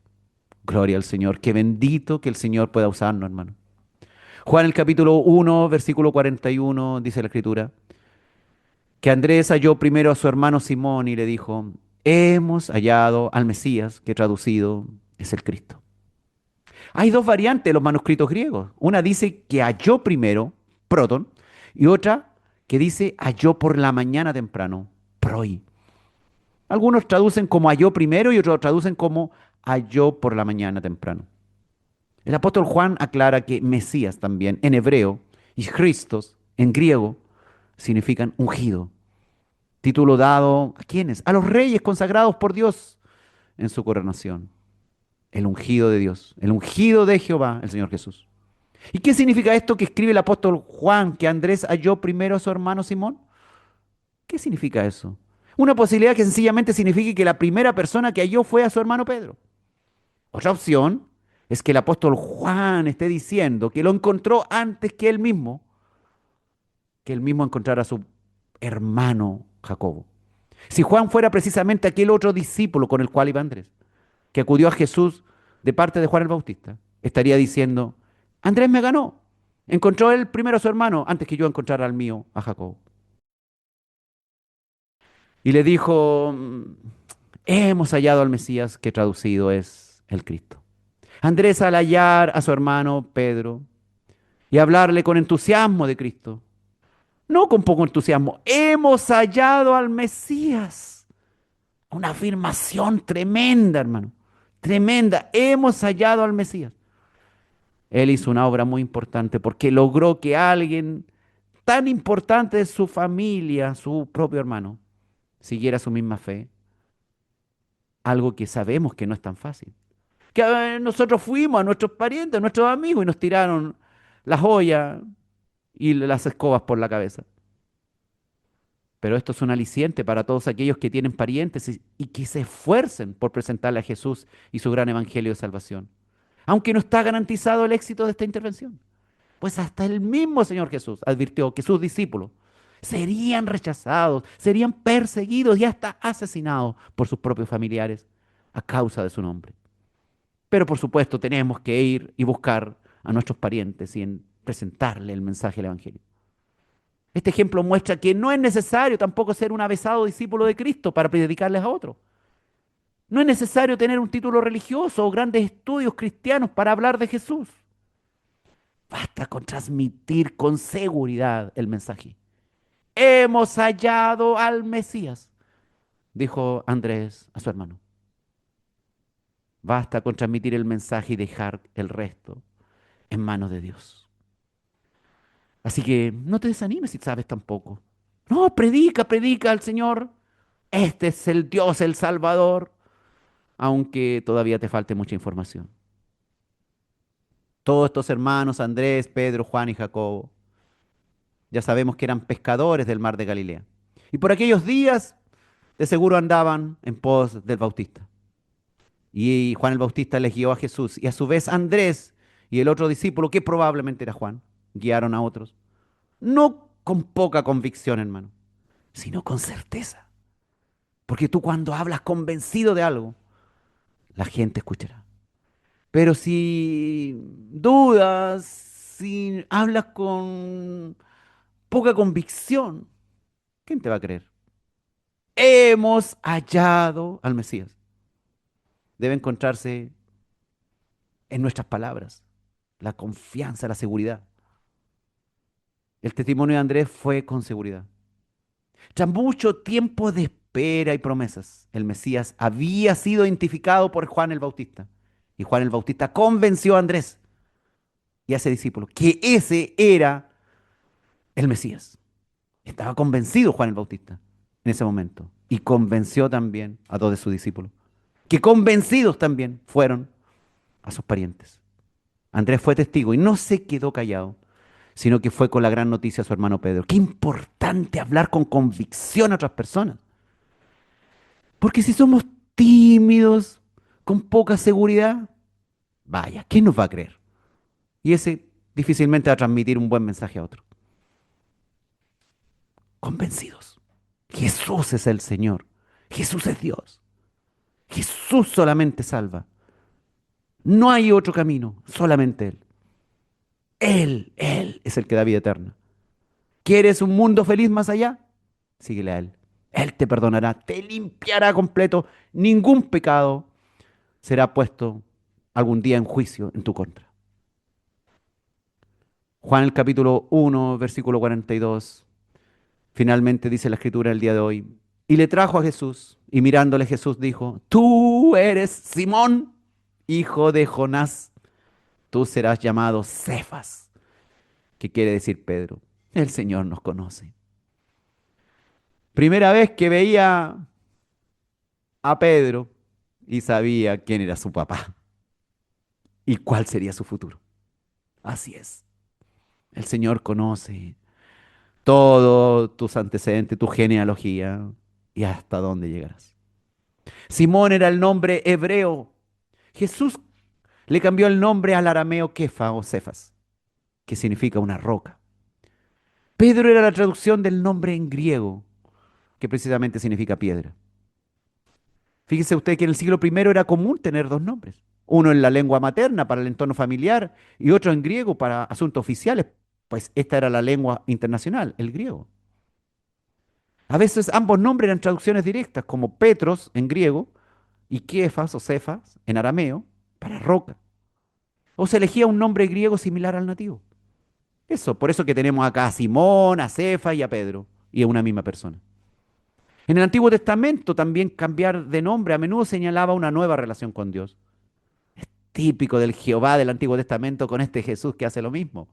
Gloria al Señor. Qué bendito que el Señor pueda usarnos, hermano. Juan el capítulo 1, versículo 41, dice la escritura, que Andrés halló primero a su hermano Simón y le dijo, hemos hallado al Mesías, que traducido es el Cristo. Hay dos variantes de los manuscritos griegos. Una dice que halló primero, proton, y otra que dice halló por la mañana temprano, proi. Algunos traducen como halló primero y otros traducen como halló por la mañana temprano. El apóstol Juan aclara que Mesías también en hebreo y Christos en griego significan ungido. Título dado ¿a quiénes? A los reyes consagrados por Dios en su coronación. El ungido de Dios, el ungido de Jehová, el Señor Jesús. ¿Y qué significa esto que escribe el apóstol Juan, que Andrés halló primero a su hermano Simón? ¿Qué significa eso? Una posibilidad que sencillamente signifique que la primera persona que halló fue a su hermano Pedro. Otra opción es que el apóstol Juan esté diciendo que lo encontró antes que él mismo encontrara a su hermano Jacobo. Si Juan fuera precisamente aquel otro discípulo con el cual iba Andrés, que acudió a Jesús de parte de Juan el Bautista, estaría diciendo, Andrés me ganó, encontró él primero a su hermano antes que yo encontrara al mío, a Jacobo. Y le dijo, hemos hallado al Mesías, que traducido es el Cristo. Andrés, al hallar a su hermano Pedro y hablarle con entusiasmo de Cristo, no con poco entusiasmo, hemos hallado al Mesías. Una afirmación tremenda, hermano. Tremenda. Hemos hallado al Mesías. Él hizo una obra muy importante porque logró que alguien tan importante de su familia, su propio hermano, siguiera su misma fe. Algo que sabemos que no es tan fácil. Que nosotros fuimos a nuestros parientes, a nuestros amigos y nos tiraron las joyas y las escobas por la cabeza. Pero esto es un aliciente para todos aquellos que tienen parientes y que se esfuercen por presentarle a Jesús y su gran evangelio de salvación. Aunque no está garantizado el éxito de esta intervención. Pues hasta el mismo Señor Jesús advirtió que sus discípulos serían rechazados, serían perseguidos y hasta asesinados por sus propios familiares a causa de su nombre. Pero por supuesto tenemos que ir y buscar a nuestros parientes y presentarle el mensaje del Evangelio. Este ejemplo muestra que no es necesario tampoco ser un avesado discípulo de Cristo para predicarles a otros. No es necesario tener un título religioso o grandes estudios cristianos para hablar de Jesús. Basta con transmitir con seguridad el mensaje. Hemos hallado al Mesías, dijo Andrés a su hermano. Basta con transmitir el mensaje y dejar el resto en manos de Dios. Así que no te desanimes si sabes tampoco. No, predica al Señor. Este es el Dios, el Salvador, aunque todavía te falte mucha información. Todos estos hermanos, Andrés, Pedro, Juan y Jacobo, ya sabemos que eran pescadores del mar de Galilea. Y por aquellos días, de seguro andaban en pos del Bautista. Y Juan el Bautista les guió a Jesús. Y a su vez Andrés y el otro discípulo, que probablemente era Juan, guiaron a otros. No con poca convicción, hermano, sino con certeza. Porque tú cuando hablas convencido de algo, la gente escuchará. Pero si dudas, si hablas con poca convicción, ¿quién te va a creer? Hemos hallado al Mesías. Debe encontrarse en nuestras palabras, la confianza, la seguridad. El testimonio de Andrés fue con seguridad. Tras mucho tiempo de espera y promesas, el Mesías había sido identificado por Juan el Bautista. Y Juan el Bautista convenció a Andrés y a ese discípulo que ese era el Mesías. Estaba convencido Juan el Bautista en ese momento. Y convenció también a dos de sus discípulos. Que convencidos también fueron a sus parientes. Andrés fue testigo y no se quedó callado, sino que fue con la gran noticia a su hermano Pedro. Qué importante hablar con convicción a otras personas. Porque si somos tímidos, con poca seguridad, vaya, ¿quién nos va a creer? Y ese difícilmente va a transmitir un buen mensaje a otro. Convencidos. Jesús es el Señor. Jesús es Dios. Jesús solamente salva. No hay otro camino, solamente Él. Él es el que da vida eterna. ¿Quieres un mundo feliz más allá? Síguele a Él. Él te perdonará, te limpiará completo. Ningún pecado será puesto algún día en juicio en tu contra. Juan el capítulo 1, versículo 42. Finalmente dice la escritura el día de hoy. Y le trajo a Jesús, y mirándole Jesús dijo, tú eres Simón, hijo de Jonás, tú serás llamado Cefas, que quiere decir Pedro. El Señor nos conoce. Primera vez que veía a Pedro y sabía quién era su papá y cuál sería su futuro. Así es. El Señor conoce todo tus antecedentes, tu genealogía y hasta dónde llegarás. Simón era el nombre hebreo. Jesús le cambió el nombre al arameo Kefa o Cefas, que significa una roca. Pedro era la traducción del nombre en griego, que precisamente significa piedra. Fíjese usted que en el siglo primero era común tener dos nombres. Uno en la lengua materna para el entorno familiar y otro en griego para asuntos oficiales, pues esta era la lengua internacional, el griego. A veces ambos nombres eran traducciones directas, como Petros en griego y Kefas o Cefas en arameo para roca. O se elegía un nombre griego similar al nativo. Eso, por eso que tenemos acá a Simón, a Cefas y a Pedro, y a una misma persona. En el Antiguo Testamento también cambiar de nombre a menudo señalaba una nueva relación con Dios. Típico del Jehová del Antiguo Testamento con este Jesús que hace lo mismo.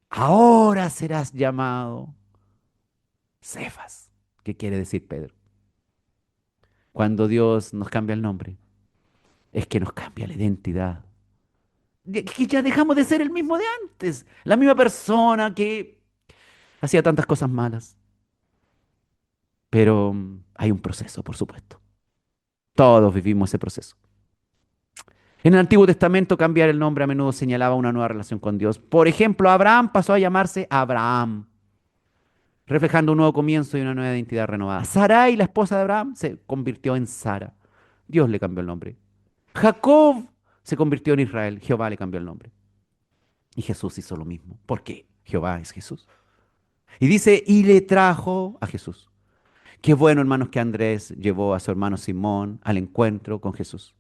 Ahora serás llamado Cefas, que quiere decir Pedro. Cuando Dios nos cambia el nombre, es que nos cambia la identidad. Que ya dejamos de ser el mismo de antes, la misma persona que hacía tantas cosas malas. Pero hay un proceso, por supuesto. Todos vivimos ese proceso. En el Antiguo Testamento cambiar el nombre a menudo señalaba una nueva relación con Dios. Por ejemplo, Abraham pasó a llamarse Abraham, reflejando un nuevo comienzo y una nueva identidad renovada. Sarai, la esposa de Abraham, se convirtió en Sara. Dios le cambió el nombre. Jacob se convirtió en Israel. Jehová le cambió el nombre. Y Jesús hizo lo mismo. ¿Por qué? Jehová es Jesús. Y dice, y le trajo a Jesús. Qué bueno, hermanos, que Andrés llevó a su hermano Simón al encuentro con Jesús.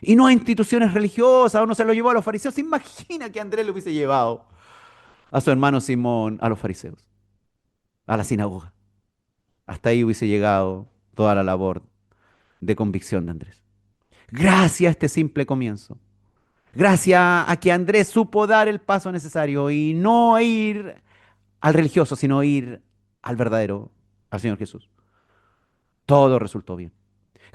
Y no a instituciones religiosas, o no se lo llevó a los fariseos. ¿Se imagina que Andrés lo hubiese llevado a su hermano Simón a los fariseos, a la sinagoga? Hasta ahí hubiese llegado toda la labor de convicción de Andrés. Gracias a este simple comienzo. Gracias a que Andrés supo dar el paso necesario y no ir al religioso, sino ir al verdadero, al Señor Jesús. Todo resultó bien.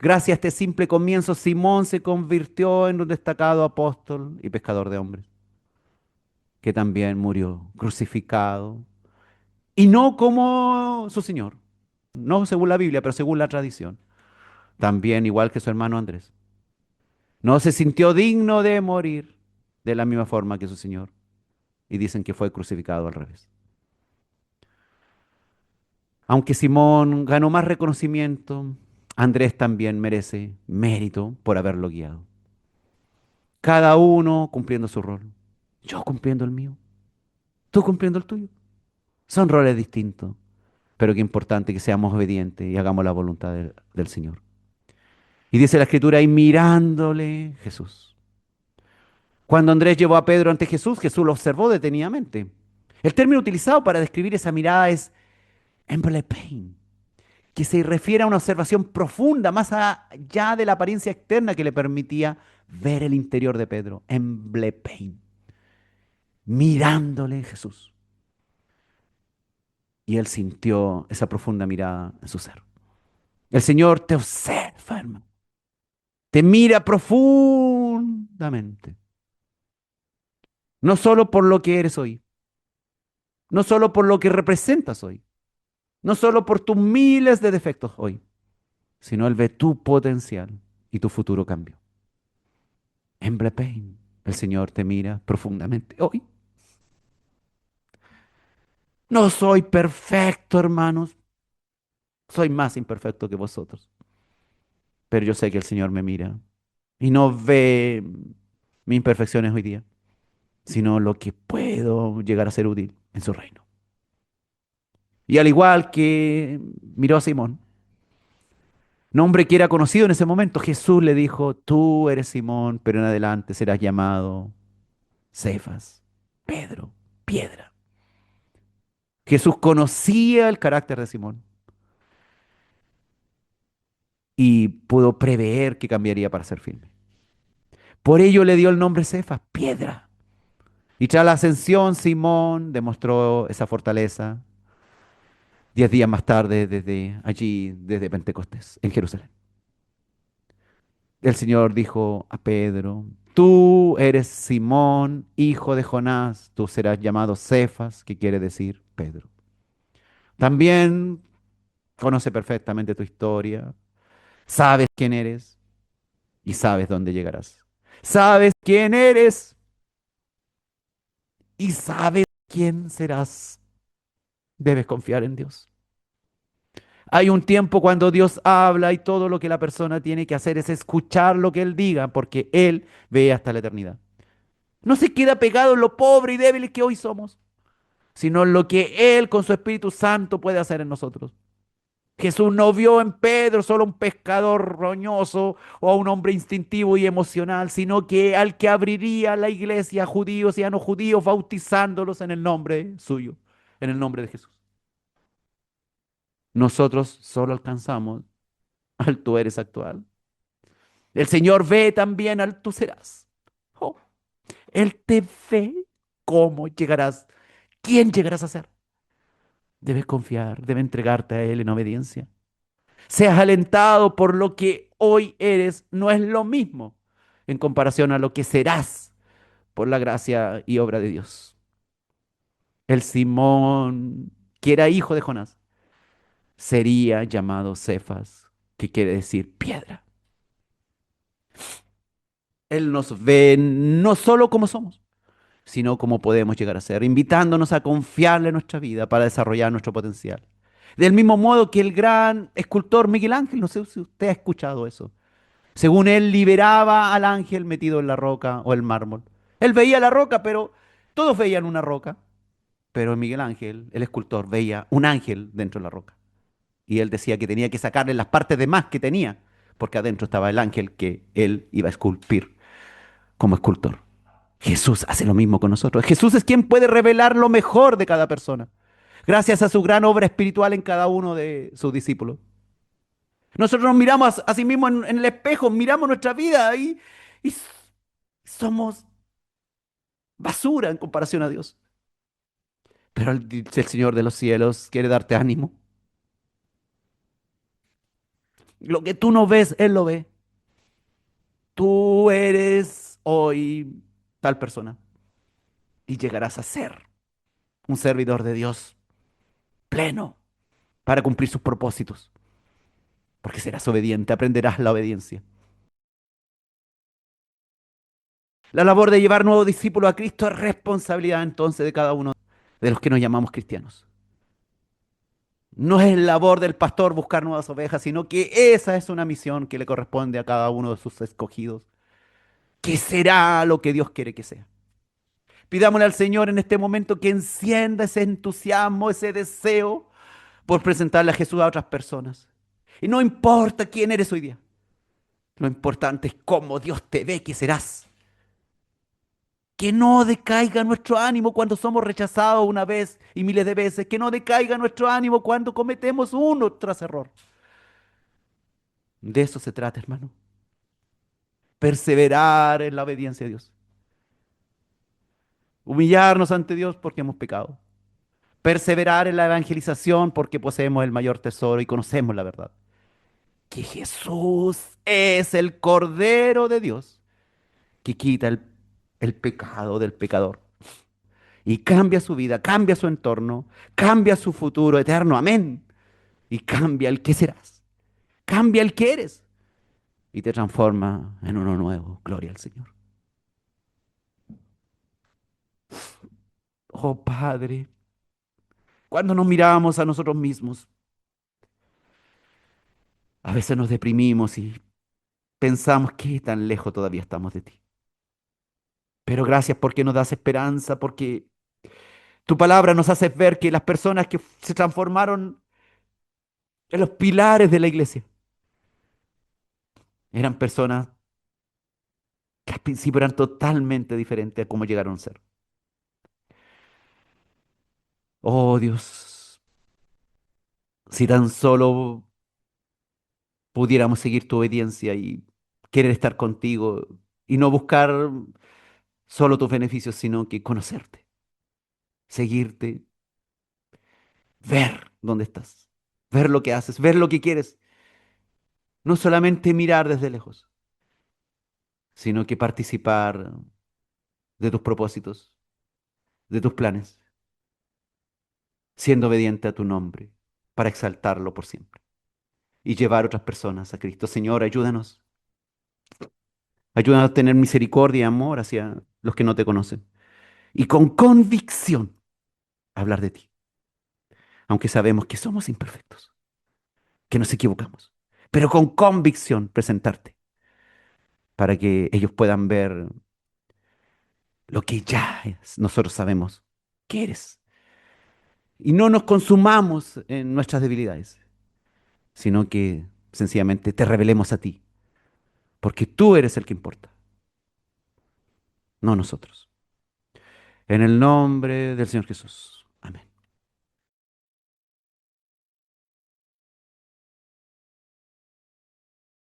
Gracias a este simple comienzo, Simón se convirtió en un destacado apóstol y pescador de hombres, que también murió crucificado, y no como su Señor, no según la Biblia, pero según la tradición, también igual que su hermano Andrés. No se sintió digno de morir de la misma forma que su Señor, y dicen que fue crucificado al revés. Aunque Simón ganó más reconocimiento, Andrés también merece mérito por haberlo guiado. Cada uno cumpliendo su rol. Yo cumpliendo el mío, tú cumpliendo el tuyo. Son roles distintos, pero qué importante que seamos obedientes y hagamos la voluntad del Señor. Y dice la Escritura, y mirándole Jesús. Cuando Andrés llevó a Pedro ante Jesús, Jesús lo observó detenidamente. El término utilizado para describir esa mirada es emblepein, que se refiere a una observación profunda, más allá de la apariencia externa que le permitía ver el interior de Pedro. Emblepein, mirándole Jesús. Y él sintió esa profunda mirada en su ser. El Señor te observa, hermano. Te mira profundamente. No solo por lo que eres hoy, no solo por lo que representas hoy, no solo por tus miles de defectos hoy, sino Él ve tu potencial y tu futuro cambio. En Pain, el Señor te mira profundamente hoy. No soy perfecto, hermanos. Soy más imperfecto que vosotros. Pero yo sé que el Señor me mira y no ve mis imperfecciones hoy día. sino lo que puedo llegar a ser útil en su reino. Y al igual que miró a Simón, nombre que era conocido en ese momento, Jesús le dijo, tú eres Simón, pero en adelante serás llamado Cefas, Pedro, piedra. Jesús conocía el carácter de Simón y pudo prever que cambiaría para ser firme. Por ello le dio el nombre Cefas, piedra. Y tras la ascensión, Simón demostró esa fortaleza 10 días más tarde, desde allí, desde Pentecostés, en Jerusalén. El Señor dijo a Pedro, tú eres Simón, hijo de Jonás, tú serás llamado Cefas, que quiere decir Pedro. También conoce perfectamente tu historia, sabes quién eres y sabes dónde llegarás. Sabes quién eres y sabes quién serás. Debes confiar en Dios. Hay un tiempo cuando Dios habla y todo lo que la persona tiene que hacer es escuchar lo que Él diga, porque Él ve hasta la eternidad. No se queda pegado en lo pobre y débiles que hoy somos, sino en lo que Él con su Espíritu Santo puede hacer en nosotros. Jesús no vio en Pedro solo un pescador roñoso o a un hombre instintivo y emocional, sino que al que abriría la iglesia a judíos y a no judíos, bautizándolos en el nombre suyo, en el nombre de Jesús. Nosotros solo alcanzamos al tú eres actual. El Señor ve también al tú serás. Oh, Él te ve cómo llegarás, quién llegarás a ser. Debes confiar, debes entregarte a Él en obediencia. Seas alentado por lo que hoy eres, no es lo mismo en comparación a lo que serás por la gracia y obra de Dios. El Simón, que era hijo de Jonás, sería llamado Cefas, que quiere decir piedra. Él nos ve no solo como somos, sino como podemos llegar a ser, invitándonos a confiarle nuestra vida para desarrollar nuestro potencial. Del mismo modo que el gran escultor Miguel Ángel, no sé si usted ha escuchado eso, según él liberaba al ángel metido en la roca o el mármol. Él veía la roca, pero todos veían una roca, pero Miguel Ángel, el escultor, veía un ángel dentro de la roca. Y él decía que tenía que sacarle las partes de más que tenía, porque adentro estaba el ángel que él iba a esculpir como escultor. Jesús hace lo mismo con nosotros. Jesús es quien puede revelar lo mejor de cada persona, gracias a su gran obra espiritual en cada uno de sus discípulos. Nosotros nos miramos a sí mismos en el espejo, miramos nuestra vida y somos basura en comparación a Dios. Pero el Señor de los cielos quiere darte ánimo. Lo que tú no ves, Él lo ve. Tú eres hoy tal persona y llegarás a ser un servidor de Dios pleno para cumplir sus propósitos. Porque serás obediente, aprenderás la obediencia. La labor de llevar nuevos discípulos a Cristo es responsabilidad entonces de cada uno de los que nos llamamos cristianos. No es labor del pastor buscar nuevas ovejas, sino que esa es una misión que le corresponde a cada uno de sus escogidos, que será lo que Dios quiere que sea. Pidámosle al Señor en este momento que encienda ese entusiasmo, ese deseo por presentarle a Jesús a otras personas. Y no importa quién eres hoy día, lo importante es cómo Dios te ve que serás. Que no decaiga nuestro ánimo cuando somos rechazados una vez y miles de veces. Que no decaiga nuestro ánimo cuando cometemos uno tras error. De eso se trata, hermano. Perseverar en la obediencia a Dios. Humillarnos ante Dios porque hemos pecado. Perseverar en la evangelización porque poseemos el mayor tesoro y conocemos la verdad. Que Jesús es el Cordero de Dios que quita el pecado del pecador y cambia su vida, cambia su entorno, cambia su futuro eterno. Amén. Y cambia el que serás, cambia el que eres y te transforma en uno nuevo. Gloria al Señor. Oh Padre, cuando nos miramos a nosotros mismos, a veces nos deprimimos y pensamos que tan lejos todavía estamos de ti. Pero gracias porque nos das esperanza, porque tu palabra nos hace ver que las personas que se transformaron en los pilares de la iglesia eran personas que al principio eran totalmente diferentes a cómo llegaron a ser. Oh Dios, si tan solo pudiéramos seguir tu obediencia y querer estar contigo y no buscar solo tus beneficios, sino que conocerte, seguirte, ver dónde estás, ver lo que haces, ver lo que quieres, no solamente mirar desde lejos, sino que participar de tus propósitos, de tus planes, siendo obediente a tu nombre para exaltarlo por siempre y llevar a otras personas a Cristo. Señor, ayúdanos. Ayúdanos a tener misericordia y amor hacia los que no te conocen. Y con convicción hablar de ti, aunque sabemos que somos imperfectos, que nos equivocamos, pero con convicción presentarte para que ellos puedan ver lo que nosotros sabemos que eres. Y no nos consumamos en nuestras debilidades, sino que sencillamente te revelemos a ti, porque tú eres el que importa, no nosotros. En el nombre del Señor Jesús. Amén.